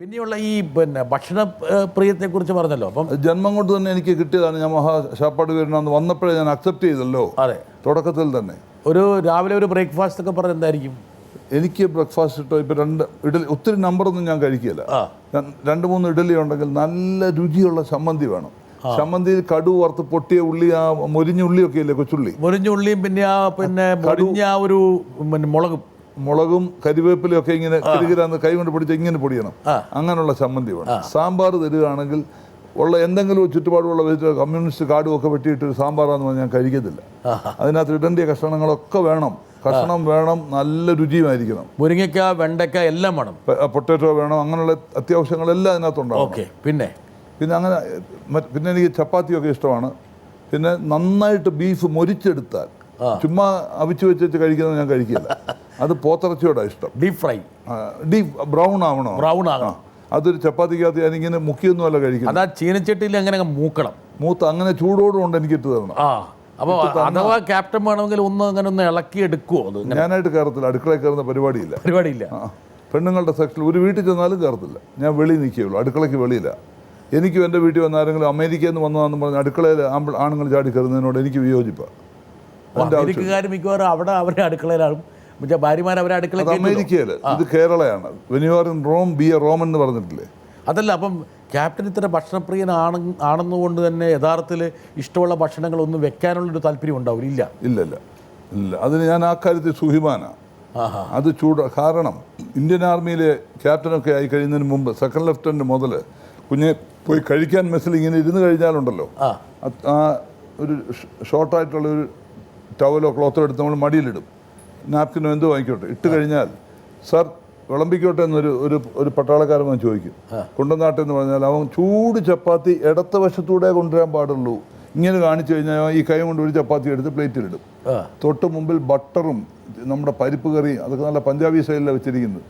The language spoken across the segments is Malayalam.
പിന്നെയുള്ള ഈ ഭക്ഷണ പ്രിയത്തെക്കുറിച്ച് പറഞ്ഞല്ലോ. അപ്പം ജന്മം കൊണ്ട് തന്നെ എനിക്ക് കിട്ടിയതാണ്. ഞാൻ ശാപ്പാട് വീരനാന്ന് വന്നപ്പോഴേ ഞാൻ അക്സെപ്റ്റ് ചെയ്തല്ലോ. അതെ, തുടക്കത്തിൽ തന്നെ. രാവിലെ ഒരു ബ്രേക്ക്ഫാസ്റ്റ് ഒക്കെ പറഞ്ഞ എന്തായിരിക്കും? എനിക്ക് ബ്രേക്ക്ഫാസ്റ്റ് ഇട്ടോ ഇപ്പോൾ 2 ഇഡലി, ഒത്തിരി നമ്പറൊന്നും ഞാൻ കഴിക്കില്ല. 2-3 ഇഡലി ഉണ്ടെങ്കിൽ നല്ല രുചിയുള്ള ചമ്മന്തി വേണം. ചമ്മന്തിയിൽ കടുവ് വറുത്ത് പൊട്ടിയ ഉള്ളി, ആ മൊരിഞ്ഞ ഉള്ളിയൊക്കെ ഇല്ലേ, കൊച്ചുള്ളി, മൊരിഞ്ഞ ഉള്ളിയും പിന്നെ മൊരിഞ്ഞ ഒരു മുളകും കരിവേപ്പിലയും ഒക്കെ ഇങ്ങനെ കിരികിരാന്ന് കൈ കൊണ്ട് പൊടിച്ച് ഇങ്ങനെ പൊടിയണം. അങ്ങനെയുള്ള ചമ്മന്തി വേണം. സാമ്പാർ തരികയാണെങ്കിൽ ഉള്ള എന്തെങ്കിലും ചുറ്റുപാടുള്ള വെജിറ്റബിൾ, കമ്മ്യൂണിസ്റ്റ് കാർഡും ഒക്കെ വെട്ടിയിട്ട് ഒരു സാമ്പാറാന്ന് പറഞ്ഞാൽ ഞാൻ കഴിക്കത്തില്ല. അതിനകത്ത് ഇടേണ്ട കഷ്ണങ്ങളൊക്കെ വേണം. കഷ്ണം വേണം, നല്ല രുചിയുമായിരിക്കണം. മുരിങ്ങയ്ക്ക, വെണ്ടയ്ക്ക എല്ലാം വേണം. പൊട്ടാറ്റോ വേണം. അങ്ങനെയുള്ള അത്യാവശ്യങ്ങളെല്ലാം അതിനകത്തുണ്ടാവും. പിന്നെ എനിക്ക് ചപ്പാത്തിയൊക്കെ ഇഷ്ടമാണ്. പിന്നെ നന്നായിട്ട് ബീഫ് മൊരിച്ചെടുത്താൽ, ചുമ്മാ അവിച്ചു വെച്ച് കഴിക്കുന്നത് ഞാൻ കഴിക്കില്ല. അത് പോത്തിറച്ചിയോടാണ് ഇഷ്ടം. ഡീപ്പ് ബ്രൗൺ ആവണം. അതൊരു ചപ്പാത്തിക്കകത്ത് ഞാനിങ്ങനെ മുക്കിയൊന്നുമല്ല കഴിക്കുന്നത്. അതാ ചീനച്ചട്ടിയിൽ അങ്ങനെ മൂത്ത് അങ്ങനെ ചൂടോടുകൊണ്ട് എനിക്ക് ഇട്ട് തരണം. അപ്പോൾ അഥവാ ക്യാപ്റ്റൻ വേണമെങ്കിൽ അങ്ങനെ ഇളക്കി എടുക്കുമോ? അത് ഞാനായിട്ട് കയറത്തില്ല. അടുക്കളയിൽ കയറുന്ന പരിപാടിയില്ല. പെണ്ണുങ്ങളുടെ സെക്ഷനിൽ ഒരു വീട്ടിൽ ചെന്നാലും കയറത്തില്ല. ഞാൻ വെളിയിൽ നിൽക്കുകയുള്ളൂ, അടുക്കളയ്ക്ക് വെളിയില്ല. എനിക്കും എൻ്റെ വീട്ടിൽ വന്ന ആരെങ്കിലും അമേരിക്കയിൽ നിന്ന് വന്നതാണെന്ന് പറഞ്ഞ് അടുക്കളയിൽ ആണുങ്ങൾ ചാടി കയറുന്നതിനോട് എനിക്ക് വിയോജിപ്പാണ്. മിക്കവാറും അവിടെ അവരുടെ അടുക്കളയിലാണ് ഭാര്യമാർ അവരെ അടുക്കള. അമേരിക്കയിൽ, ഇത് കേരളയാണ്. When you are in Rome be a Roman എന്ന് പറഞ്ഞിട്ടില്ലേ? അതല്ല, അപ്പം ക്യാപ്റ്റൻ ഇത്ര ഭക്ഷണപ്രിയനാണെന്നുകൊണ്ട് തന്നെ യഥാർത്ഥത്തിൽ ഇഷ്ടമുള്ള ഭക്ഷണങ്ങളൊന്നും വെക്കാനുള്ളൊരു താല്പര്യം ഉണ്ടാവില്ല. ഇല്ല. അതിന് ഞാൻ ആ കാര്യത്തിൽ സുഹിമാനാണ്. അത് കാരണം ഇന്ത്യൻ ആർമിയിലെ ക്യാപ്റ്റനൊക്കെ ആയി കഴിയുന്നതിന് മുമ്പ് സെക്കൻഡ് ലെഫ്റ്റനന്റ് മുതൽ കുഞ്ഞെ പോയി കഴിക്കാൻ മെസ്സിൽ ഇങ്ങനെ ഇരുന്ന് കഴിഞ്ഞാലുണ്ടല്ലോ, ആ ഒരു ഷോർട്ടായിട്ടുള്ളൊരു ടവലോ ക്ലോത്തോ എടുത്ത് നമ്മൾ മടിയിലിടും. നാപ്കിനോ എന്തോ വാങ്ങിക്കോട്ടെ, ഇട്ട് കഴിഞ്ഞാൽ സാർ വിളമ്പിക്കോട്ടെ എന്നൊരു പട്ടാളക്കാരൻ ചോദിക്കും. കൊണ്ടുവന്നാട്ടെന്ന് പറഞ്ഞാൽ അവൻ ചൂട് ചപ്പാത്തി ഇടത്ത വശത്തൂടെ കൊണ്ടുവരാൻ പാടുള്ളൂ. ഇങ്ങനെ കാണിച്ചു കഴിഞ്ഞാൽ ഈ കൈ കൊണ്ട് ഒരു ചപ്പാത്തി എടുത്ത് പ്ലേറ്റിലിടും. തൊട്ട് മുമ്പിൽ ബട്ടറും നമ്മുടെ പരിപ്പ് കറി, അതൊക്കെ നല്ല പഞ്ചാബി സ്റ്റൈലിലാണ് വെച്ചിരിക്കുന്നത്.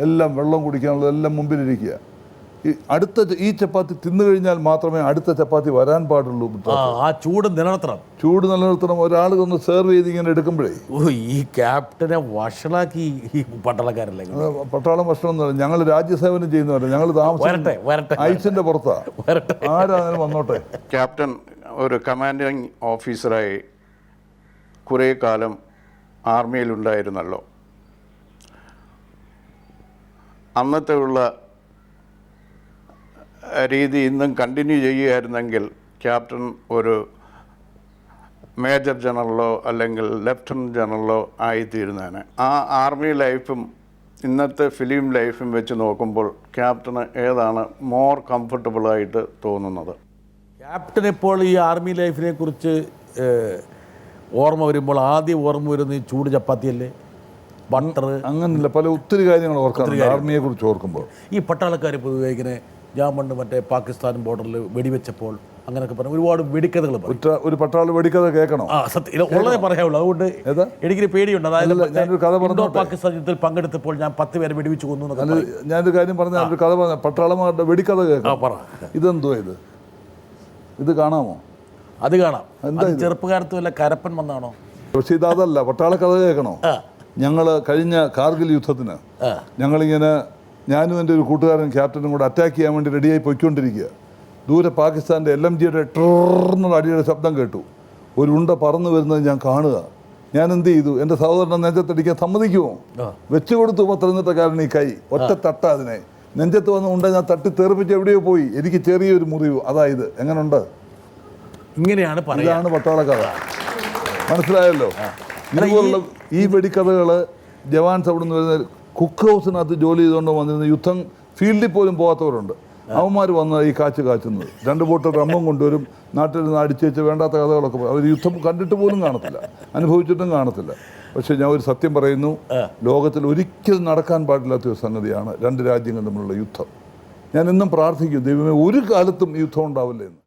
എല്ലാം വെള്ളം കുടിക്കാനുള്ളതെല്ലാം മുമ്പിലിരിക്കുക. ഈ ചപ്പാത്തി തിന്നു കഴിഞ്ഞാൽ മാത്രമേ അടുത്ത ചപ്പാത്തി വരാൻ പാടുള്ളൂ. ആ ചൂട് നിലനിർത്തണം. ഒരാൾ ഒന്ന് സെർവ് ചെയ്ത് ഇങ്ങനെ എടുക്കുമ്പോഴേ ഈ ക്യാപ്റ്റനെ വഷളാക്കി ഈ പട്ടാളക്കാരല്ലേ. പട്ടാളം ഭക്ഷണം എന്ന് പറഞ്ഞാൽ ഞങ്ങൾ രാജ്യസേവനം ചെയ്യുന്നവരെ, ഞങ്ങൾ താമസം ഐസിന്റെ പുറത്താ. ആരാണെങ്കിലും വന്നോട്ടെ. ക്യാപ്റ്റൻ ഒരു കമാൻഡിങ് ഓഫീസറായി കുറേ കാലം ആർമിയിലുണ്ടായിരുന്നല്ലോ. അന്നത്തെ ഉള്ള രീതി ഇന്നും കണ്ടിന്യൂ ചെയ്യുകയായിരുന്നെങ്കിൽ ക്യാപ്റ്റൻ ഒരു മേജർ ജനറലോ അല്ലെങ്കിൽ ലെഫ്റ്റനൻറ്റ് ജനറലോ ആയിത്തീരുന്നതിന്. ആ ആർമി ലൈഫും ഇന്നത്തെ ഫിലിം ലൈഫും വെച്ച് നോക്കുമ്പോൾ ക്യാപ്റ്റന് ഏതാണ് മോർ കംഫർട്ടബിളായിട്ട് തോന്നുന്നത്? ക്യാപ്റ്റൻ ഇപ്പോൾ ഈ ആർമി ലൈഫിനെ കുറിച്ച് ഓർമ്മ വരുമ്പോൾ ആദ്യം ഓർമ്മ വരുന്ന ഈ ചൂട് ചപ്പാത്തിയല്ലേ, ബട്ടർ, അങ്ങനെയല്ല ഒത്തിരി കാര്യങ്ങൾ ഓർക്കാറുണ്ട് ആർമിയെ കുറിച്ച് ഓർക്കുമ്പോൾ. ഈ പട്ടാളക്കാർ പൊതുവെ ഇങ്ങനെ ഞാൻ പണ്ട് മറ്റേ പാകിസ്ഥാൻ ബോർഡറിൽ വെടിവെച്ചപ്പോൾ അങ്ങനെയൊക്കെ പറഞ്ഞു ഒരുപാട് വെടിക്കഥകൾ. ഒരു പട്ടാള വെടിക്കഥ കേൾക്കണം. സത്യം ഉള്ളതേ പറയാവുള്ളൂ. അതുകൊണ്ട് എനിക്കൊരു പേടിയുണ്ട്. അതായത് പാകിസ്ഥാൻ യുദ്ധത്തിൽ പങ്കെടുത്തപ്പോൾ ഞാൻ 10 പേരെ വെടിവെച്ച് കൊന്നു. ഞാനൊരു കാര്യം പറഞ്ഞ ഒരു കഥ പറഞ്ഞ പട്ടാളമാരുടെ വെടിക്കഥ കേൾക്കാം. ഇതെന്തോ ഇത് കാണാമോ? അത് കാണാം. ചെറുപ്പകാലത്ത് വല്ല കരപ്പൻ വന്നാണോ? പക്ഷെ ഇതല്ല, പട്ടാള കഥ കേൾക്കണോ? ഞങ്ങൾ കഴിഞ്ഞ കാർഗിൽ യുദ്ധത്തിന് ഞങ്ങളിങ്ങനെ ഞാനും എൻ്റെ ഒരു കൂട്ടുകാരൻ ക്യാപ്റ്റനും കൂടെ അറ്റാക്ക് ചെയ്യാൻ വേണ്ടി റെഡിയായി പോയിക്കൊണ്ടിരിക്കുക. ദൂരെ പാകിസ്ഥാൻ്റെ LMGയുടെ ട്രെന്നുള്ള അടിയുടെ ശബ്ദം കേട്ടു. ഒരു ഉണ്ട പറന്നു വരുന്നത് ഞാൻ കാണുക. ഞാൻ എന്ത് ചെയ്തു? എൻ്റെ സഹോദരനെ നെഞ്ചത്തടിക്കാൻ സമ്മതിക്കുമോ? വെച്ചു കൊടുത്തു. പത്തനംതിട്ടക്കാരൻ ഈ കൈ ഒറ്റ തട്ട അതിനെ നെഞ്ചത്ത് വന്ന് ഉണ്ട ഞാൻ തട്ടി തെറിപ്പിച്ച് എവിടെയോ പോയി. എനിക്ക് ചെറിയൊരു മുറിവ്. അതായത് എങ്ങനെയുണ്ട്? ഇതാണ് പട്ടാളക്കഥ. മനസ്സിലായല്ലോ? ഇതുപോലുള്ള ഈ വെടിക്കഥകൾ ജവാൻസ് അവിടെ നിന്ന് വരുന്ന കുക്ക് ഹൗസിനകത്ത് ജോലി ചെയ്തുകൊണ്ട് വന്നിരുന്ന യുദ്ധം ഫീൽഡിൽ പോലും പോകാത്തവരുണ്ട്. അവന്മാർ വന്ന് ഈ കാച്ചുന്നത് 2 ബോട്ടിൽ റമ്മും കൊണ്ടുവരും. നാട്ടിൽ നിന്ന് അടിച്ചു വെച്ച് വേണ്ടാത്ത കഥകളൊക്കെ അവർ യുദ്ധം കണ്ടിട്ട് പോലും കാണത്തില്ല, അനുഭവിച്ചിട്ടും കാണത്തില്ല. പക്ഷേ ഞാൻ ഒരു സത്യം പറയുന്നു, ലോകത്തിൽ ഒരിക്കലും നടക്കാൻ പാടില്ലാത്ത ഒരു സംഗതിയാണ് 2 രാജ്യങ്ങൾ തമ്മിലുള്ള യുദ്ധം. ഞാൻ ഇന്നും പ്രാർത്ഥിക്കും, ദൈവമേ ഒരു കാലത്തും യുദ്ധം ഉണ്ടാവില്ല എന്ന്.